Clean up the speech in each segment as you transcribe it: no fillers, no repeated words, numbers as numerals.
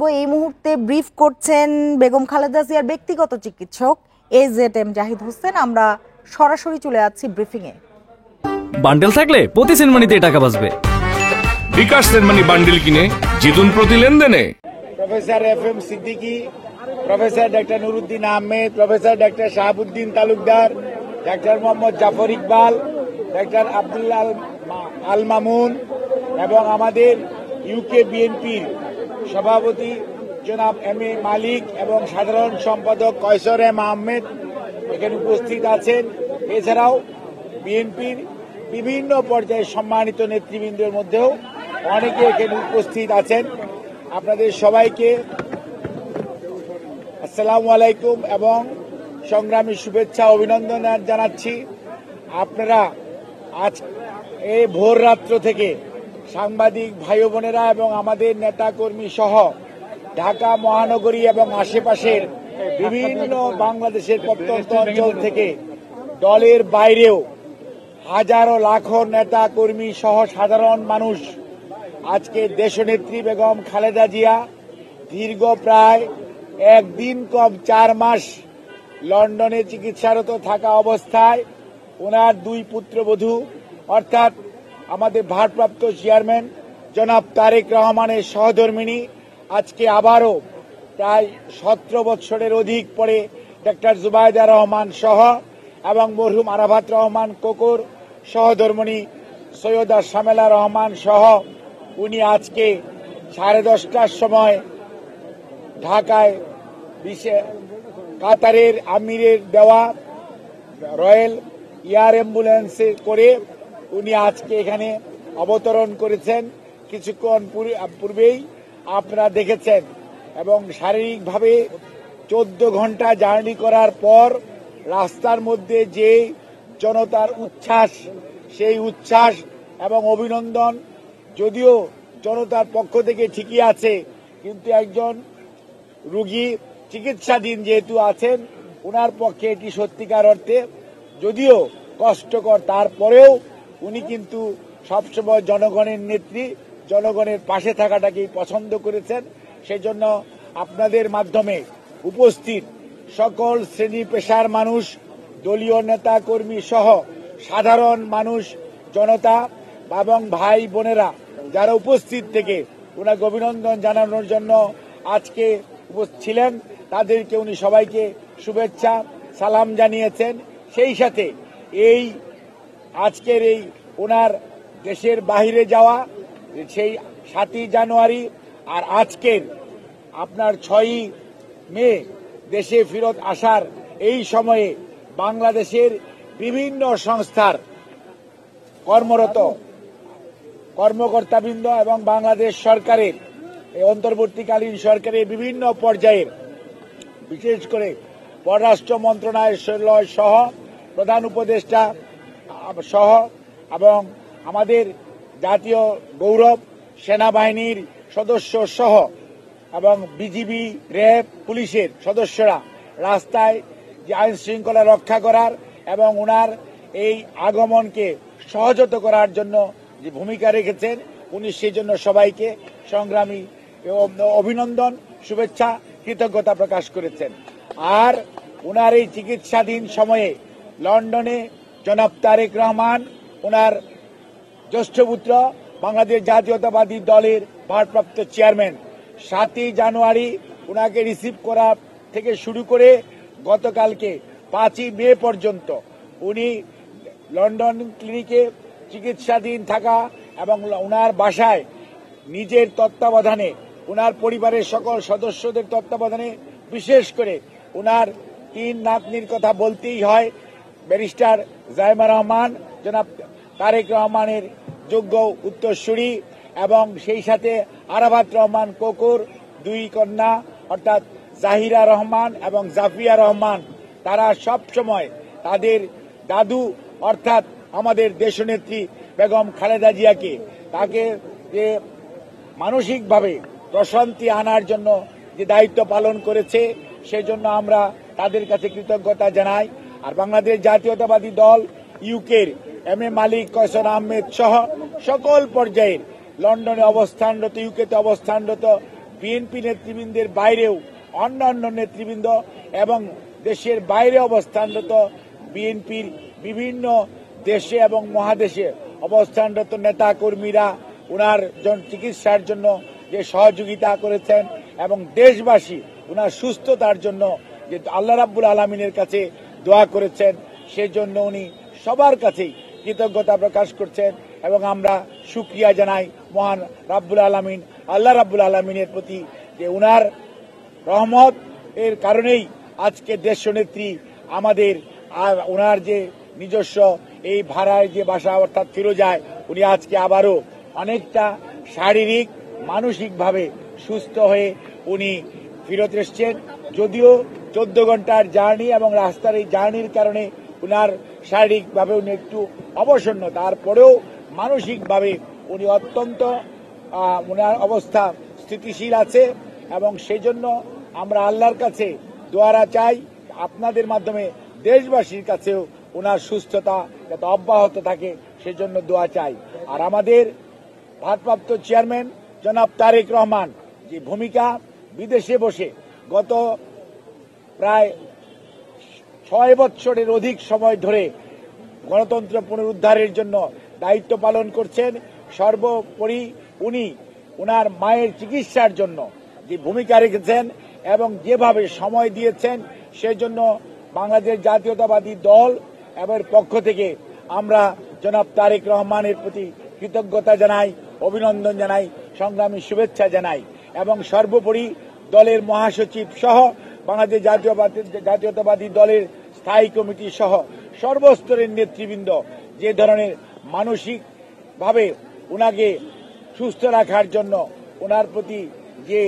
এই মুহূর্তে ব্রিফ করছেন বেগম খালেদা জিয়ার ব্যক্তিগত চিকিৎসক AZM জাহিদ হোসেন। আমরা সরাসরি চলে যাচ্ছি ব্রিফিং এ। বান্ডেল থাকলে প্রতি সেনমানিতে টাকা বাঁচবে। বিকাশ সেনমানি বান্ডেল কিনে জিতুন প্রতি লেনদেনে। Professor FM Siddiqui, professor doctor Nuruddin Ahmed, professor doctor Shahabuddin Talukdar, doctor Mohammad Jafar Iqbal, doctor Abdullah Al Mamun এবং আমাদের UK বিএনপির সভাপতি জনাব MA মালিক এবং সাধারণ সম্পাদক কয়সর M আহমেদ এখানে উপস্থিত আছেন। এছাড়াও বিএনপির বিভিন্ন পর্যায়ে সম্মানিত নেতৃবৃন্দের মধ্যেও অনেকে এখানে উপস্থিত আছেন। আপনাদের সবাইকে আসসালামু আলাইকুম এবং সংগ্রামী শুভেচ্ছা অভিনন্দন জানাচ্ছি। আপনারা আজ এই ভোর রাত্র থেকে সাংবাদিক ভাই বোনেরা এবং আমাদের নেতাকর্মী সহ ঢাকা মহানগরী এবং আশেপাশের বিভিন্ন বাংলাদেশের প্রত্যন্ত অঞ্চল থেকে দলের বাইরেও হাজারো লাখো নেতা কর্মী সহ সাধারণ মানুষ আজকে দেশনেত্রী বেগম খালেদা জিয়া দীর্ঘ প্রায় একদিন কম 4 মাস লন্ডনে চিকিৎসারত থাকা অবস্থায় ওনার 2 পুত্রবধূ অর্থাৎ আমাদের ভারপ্রাপ্ত চেয়ারম্যান জনাব তারেক রহমানের সহধর্মিণী আজকে আবারও প্রায় 17 বছরের অধিক পরে ডক্টর জুবাইদা রহমান সহ এবং মরহুম আরাফাত রহমান কোকর সহধর্মিণী সৈয়দা শামেলা রহমান সহ উনি আজকে 10:30টার সময় ঢাকায় কাতারের আমিরের দেওয়া রয়্যাল এয়ার অ্যাম্বুলেন্সে করে উনি আজকে এখানে অবতরণ করেছেন। কিছুক্ষণ পূর্বেই আপনারা দেখেছেন এবং শারীরিকভাবে 14 ঘন্টা জার্নি করার পর রাস্তার মধ্যে যে জনতার উচ্ছ্বাস, সেই উচ্ছ্বাস এবং অভিনন্দন যদিও জনতার পক্ষ থেকে ঠিকই আছে, কিন্তু একজন রোগী চিকিৎসাধীন যেহেতু আছেন ওনার পক্ষে এটি সত্যিকার অর্থে যদিও কষ্টকর, তারপরেও উনি কিন্তু সবসময় জনগণের নেত্রী, জনগণের পাশে থাকাটাকেই পছন্দ করেছেন। সেজন্য আপনাদের মাধ্যমে উপস্থিত সকল শ্রেণী পেশার মানুষ, দলীয় নেতা কর্মী সহ সাধারণ মানুষ, জনতা এবং ভাই বোনেরা যারা উপস্থিত থেকে ওনাকে অভিনন্দন জানানোর জন্য আজকে ছিলেন তাদেরকে উনি সবাইকে শুভেচ্ছা সালাম জানিয়েছেন। সেই সাথে এই আজকের এই ওনার দেশের বাহিরে যাওয়া সেই 7ই জানুয়ারি আর আজকের আপনার 6ই মে দেশে ফেরত আসার এই সময়ে বাংলাদেশের বিভিন্ন সংস্থার কর্মরত কর্মকর্তাবৃন্দ এবং বাংলাদেশ সরকারের অন্তর্বর্তীকালীন সরকারের বিভিন্ন পর্যায়ের বিশেষ করে পররাষ্ট্র মন্ত্রণালয় সহ প্রধান উপদেষ্টা সহ এবং আমাদের জাতীয় গৌরব সেনাবাহিনীর সদস্য সহ এবং বিজিবি, র্যাব, পুলিশের সদস্যরা রাস্তায় যে আইন শৃঙ্খলা রক্ষা করার এবং ওনার এই আগমনকে সহজত করার জন্য যে ভূমিকা রেখেছেন উনি সেই জন্য সবাইকে সংগ্রামী অভিনন্দন, শুভেচ্ছা, কৃতজ্ঞতা প্রকাশ করেছেন। আর ওনার এই চিকিৎসাধীন সময়ে লন্ডনে জনাব তারেক রহমান ওনার জ্যেষ্ঠ পুত্র বাংলাদেশ জাতীয়তাবাদী দলের ভারপ্রাপ্ত চেয়ারম্যান 7ই জানুয়ারি ওনাকে রিসিভ করা থেকে শুরু করে গতকালকে 5ই মে পর্যন্ত উনি লন্ডন ক্লিনিকে চিকিৎসাধীন থাকা এবং ওনার বাসায় নিজের তত্ত্বাবধানে ওনার পরিবারের সকল সদস্যদের তত্ত্বাবধানে বিশেষ করে ওনার 3 নাতনির কথা বলতেই হয়, ব্যারিস্টার জাইমা রহমান, জনাব তারেক রহমানের যোগ্য উত্তরসূরি এবং সেই সাথে আরাফাত রহমান কোকর 2 কন্যা অর্থাৎ জাহিরা রহমান এবং জাফিয়া রহমান। তারা সব সময় তাদের দাদু অর্থাৎ আমাদের দেশনেত্রী বেগম খালেদা জিয়াকে তাকে যে মানসিকভাবে প্রশান্তি আনার জন্য যে দায়িত্ব পালন করেছে সেজন্য আমরা তাদের কাছে কৃতজ্ঞতা জানাই। আর বাংলাদেশ জাতীয়তাবাদী দল ইউকের MA মালিক, কয়সর আহমেদ সহ সকল পর্যায়ের লন্ডনে অবস্থানরত, ইউকেতে অবস্থানরত বিএনপি নেতৃবৃন্দের বাইরেও অন্যান্য নেতৃবৃন্দ এবং দেশের বাইরে অবস্থানরত বিএনপির বিভিন্ন দেশে এবং মহাদেশে অবস্থানরত নেতা কর্মীরা ওনার চিকিৎসার জন্য যে সহযোগিতা করেছেন এবং দেশবাসী ওনার সুস্থতার জন্য যে আল্লাহ রাব্বুল আলামিনের কাছে দোয়া করেছেন, সেজন্য উনি সবার কাছেই কৃতজ্ঞতা প্রকাশ করছেন এবং আমরা শুকরিয়া জানাই মহান রাব্বুল আলামিন আল্লাহ রাব্বুল আলামিনের প্রতি যে উনার রহমত এর কারণেই আজকে দেশনেত্রী আমাদের ওনার যে নিজস্ব এই ভাড়ায় যে বাসা অর্থাৎ ফিরোজায় উনি আজকে আবারও অনেকটা শারীরিক মানসিকভাবে সুস্থ হয়ে উনি ফিরত এসছেন। যদিও 14 ঘন্টার জার্নি এবং রাস্তার এই জার্নির কারণে উনার শারীরিকভাবে উনি একটু অবসন্ন, তারপরেও মানসিকভাবে উনি অত্যন্ত ওনার অবস্থা স্থিতিশীল আছে এবং সেই জন্য আমরা আল্লাহর কাছে দোয়ারা চাই, আপনাদের মাধ্যমে দেশবাসীর কাছেও ওনার সুস্থতা যাতে অব্যাহত থাকে সেজন্য দোয়া চাই। আর আমাদের ভারপ্রাপ্ত চেয়ারম্যান জনাব তারেক রহমান যে ভূমিকা বিদেশে বসে গত প্রায় 6 বছরের অধিক সময় ধরে গণতন্ত্র পুনরুদ্ধারের জন্য দায়িত্ব পালন করছেন, সর্বোপরি উনি ওনার মায়ের চিকিৎসার জন্য যে ভূমিকা রেখেছেন এবং যেভাবে সময় দিয়েছেন সেজন্য বাংলাদেশ জাতীয়তাবাদী দল এর পক্ষ থেকে আমরা জনাব তারেক রহমানের প্রতি কৃতজ্ঞতা জানাই, অভিনন্দন জানাই, সংগ্রামী শুভেচ্ছা জানাই এবং সর্বোপরি দলের মহাসচিব সহ বাংলাদেশ জাতীয়তাবাদী দলের স্থায়ী কমিটি সহ সর্বস্তরের নেতৃবৃন্দ যে ধরনের মানসিকভাবে ওনাকে সুস্থ রাখার জন্য ওনার প্রতি যে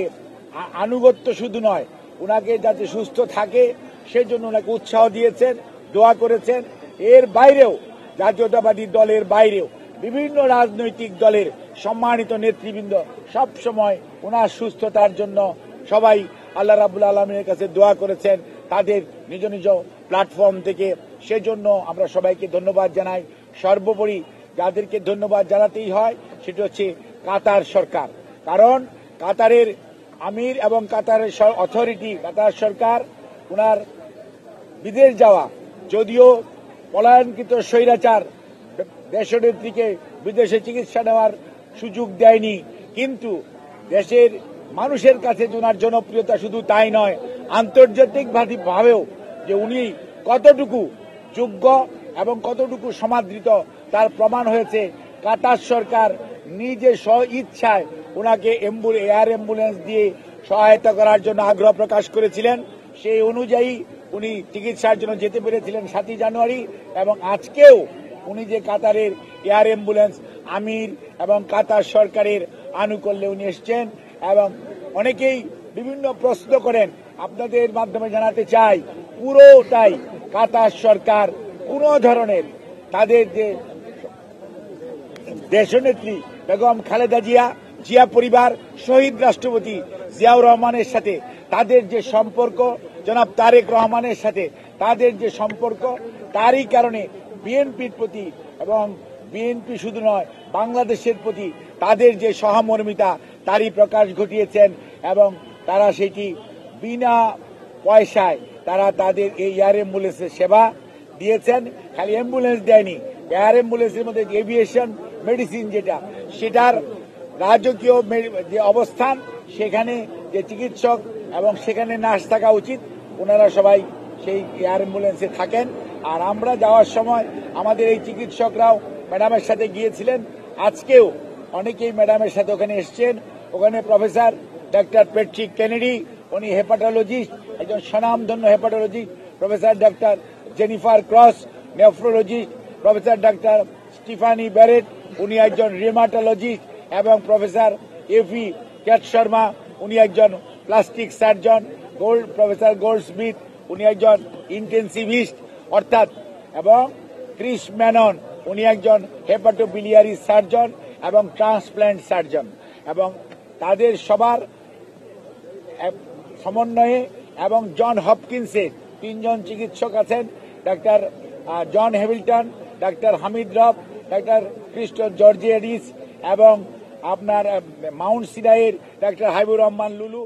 আনুগত্য শুধু নয়, ওনাকে যাতে সুস্থ থাকে সেজন্য ওনাকে উৎসাহ দিয়েছেন, দোয়া করেছেন। এর বাইরেও জাতীয়তাবাদী দলের বাইরেও বিভিন্ন রাজনৈতিক দলের সম্মানিত নেতৃবৃন্দ সব সময় ওনার সুস্থতার জন্য সবাই আল্লাহ রাব্বুল আলামিনের কাছে দোয়া করেছেন তাদের নিজ নিজ প্ল্যাটফর্ম থেকে, সেজন্য আমরা সবাইকে ধন্যবাদ জানাই। সর্বোপরি যাদেরকে ধন্যবাদ জানাতেই হয় সেটা হচ্ছে কাতার সরকার, কারণ কাতারের আমির এবং কাতারের অথরিটি কাতার সরকার ওনার বিদেশ যাওয়া, যদিও পলায়নকৃত স্বৈরাচার দেশনেত্রীকে বিদেশে চিকিৎসা নেওয়ার সুযোগ দেয়নি, কিন্তু দেশের মানুষের কাছে ওনার জনপ্রিয়তা শুধু তাই নয়, আন্তর্জাতিক ভাবেও যে উনি কতটুকু যোগ্য এবং কতটুকু সমাদৃত তার প্রমাণ হয়েছে। কাতার সরকার নিজে স্ব ইচ্ছায় ওনাকে এয়ার অ্যাম্বুলেন্স দিয়ে সহায়তা করার জন্য আগ্রহ প্রকাশ করেছিলেন, সেই অনুযায়ী উনি চিকিৎসার জন্য যেতে পেরেছিলেন 7 জানুয়ারি এবং আজকেও উনি যে কাতারের এয়ার অ্যাম্বুলেন্স আমির এবং কাতার সরকারের আনুকূল্যে উনি এসছেন এবং অনেকেই বিভিন্ন প্রশ্ন করেন, আপনাদের মাধ্যমে জানাতে চাই পুরোটাই কাতার সরকার কোন ধরনের তাদের যে দেশনেত্রী বেগম খালেদা জিয়া পরিবার, শহীদ রাষ্ট্রপতি জিয়াউর রহমানের সাথে তাদের যে সম্পর্ক, জনাব তারেক রহমানের সাথে তাদের যে সম্পর্ক, তারই কারণে বিএনপির প্রতি এবং বিএনপি শুধু নয় বাংলাদেশের প্রতি তাদের যে সহমর্মিতা তারই প্রকাশ ঘটিয়েছেন এবং তারা সেটি বিনা পয়সায় তারা তাদের এই এয়ার অ্যাম্বুলেন্সের সেবা দিয়েছেন। খালি অ্যাম্বুলেন্স দেয়নি, এয়ার অ্যাম্বুলেন্সের মধ্যে এভিয়েশন মেডিসিন যেটা সেটার রাজকীয় যে অবস্থান, সেখানে যে চিকিৎসক এবং সেখানে নার্স থাকা উচিত, ওনারা সবাই সেই এয়ার অ্যাম্বুলেন্সে থাকেন। আর আমরা যাওয়ার সময় আমাদের এই চিকিৎসকরাও ম্যাডামের সাথে গিয়েছিলেন, আজকেও অনেকেই ম্যাডামের সাথে ওখানে এসছেন। ওখানে প্রফেসর ডক্টর প্যাট্রিক কেনেডি, উনি হেপাটোলজিস্ট, একজন স্বনামধন্য hepatologist, professor doctor Jennifer cross nephrologist, professor doctor Stephanie Barrett, উনি একজন রিমাটোলজিস্ট এবং প্রফেসর এফি ক্যাট শর্মা, উনি একজন plastic surgeon, professor gold Smith, উনি একজন ইন্টেন্সিভিস্ট অর্থাৎ, এবং ক্রিস ম্যানন, উনি একজন হেপাটোবিলিয়ারি সার্জন এবং ট্রান্সপ্ল্যান্ট সার্জন, এবং তাদের সবার সমন্বয়ে এবং জন হপকিন্সের 3 জন চিকিৎসক আছেন, doctor John Hamilton, doctor Hamid Rab, doctor Christo Georgiadis এবং আপনার মাউন্ট সিনাইয়ের ডাক্তার হাবিবুর রহমান লুলু।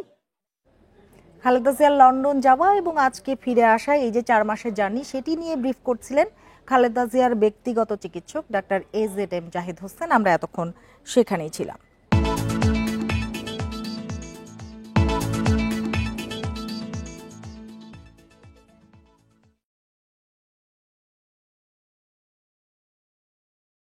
খালেদা জিয়ার লন্ডন যাওয়া এবং আজকে ফিরে আসা, এই যে 4 মাসের জার্নি, সেটি নিয়ে ব্রিফ করছিলেন খালেদা জিয়ার ব্যক্তিগত চিকিৎসক ডাক্তার AZM জাহিদ হোসেন। আমরা এতক্ষণ সেখানেই ছিলাম।